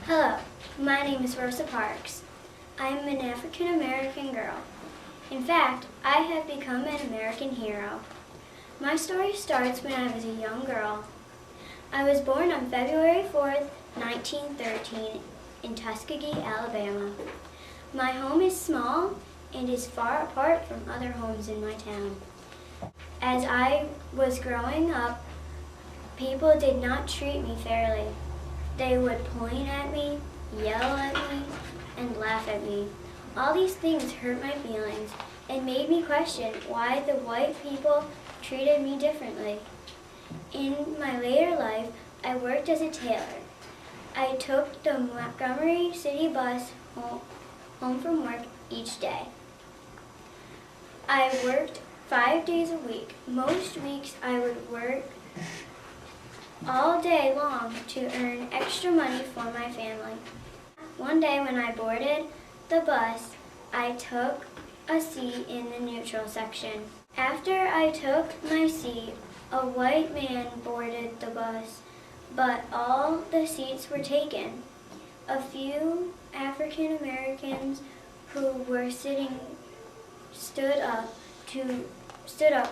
Hello, my name is Rosa Parks. I am an African American girl. In fact, I have become an American hero. My story starts when I was a young girl. I was born on February 4th, 1913 in Tuskegee, Alabama. My home is small and is far apart from other homes in my town. As I was growing up, people did not treat me fairly. They would point at me, yell at me, and laugh at me. All these things hurt my feelings and made me question why the white people treated me differently. In my later life, I worked as a tailor. I took the Montgomery City bus home from work each day. I worked 5 days a week. Most weeks I would work all day long to earn extra money for my family. One day when I boarded the bus, I took a seat in the neutral section. After I took my seat, a white man boarded the bus, but all the seats were taken. A few African Americans who were sitting stood up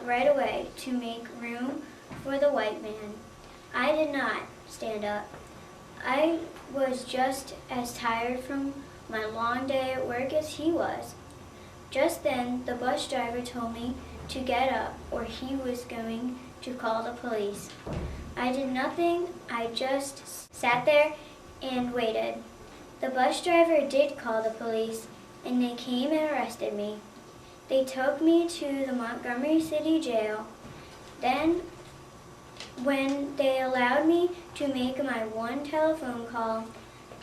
right away to make room for the white man. I did not stand up. I was just as tired from my long day at work as he was. Just then, the bus driver told me to get up or he was going to call the police. I did nothing. I just sat there and waited. The bus driver did call the police and they came and arrested me. They took me to the Montgomery City Jail. Then, when they allowed me to make my one telephone call,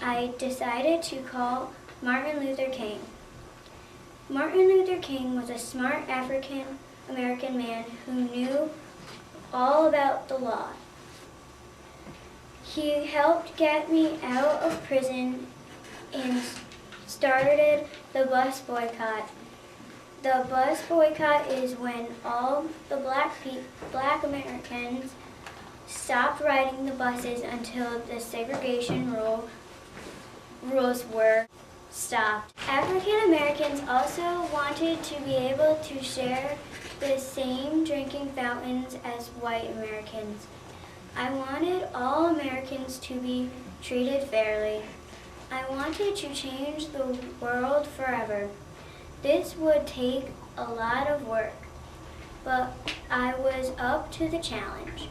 I decided to call Martin Luther King. Martin Luther King was a smart African American man who knew all about the law. He helped get me out of prison and started the bus boycott. The bus boycott is when all the black Americans stopped riding the buses until the segregation rules were stopped. African Americans also wanted to be able to share the same drinking fountains as white Americans. I wanted all Americans to be treated fairly. I wanted to change the world forever. This would take a lot of work, but I was up to the challenge.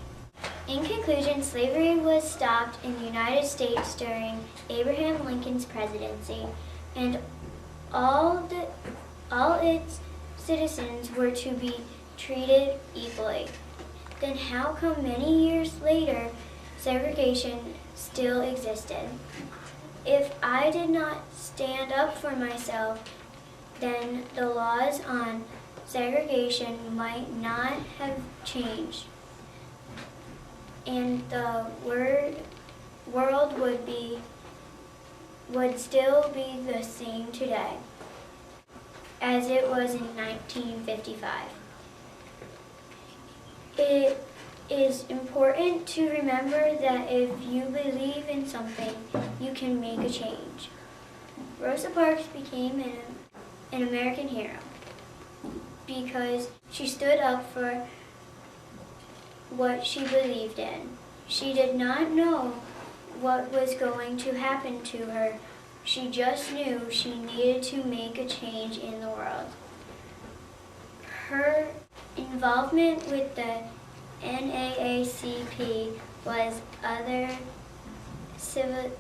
In conclusion, slavery was stopped in the United States during Abraham Lincoln's presidency, and all its citizens were to be treated equally. Then how come many years later, segregation still existed? If I did not stand up for myself, then the laws on segregation might not have changed, and the world would still be the same today as it was in 1955. It is important to remember that if you believe in something, you can make a change. Rosa Parks became an American hero because she stood up for what she believed in. She did not know what was going to happen to her. She just knew she needed to make a change in the world. Her involvement with the NAACP was other civil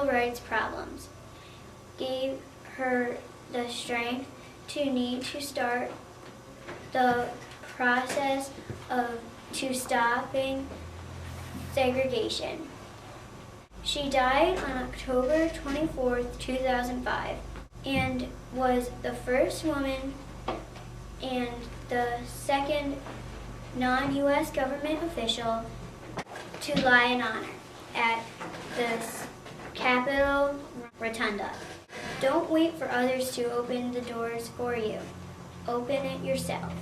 rights problems gave her the strength to need to start the process to stopping segregation. She died on October 24th, 2005, and was the first woman and the second non-U.S. government official to lie in honor at the Capitol Rotunda. Don't wait for others to open the doors for you. Open it yourself.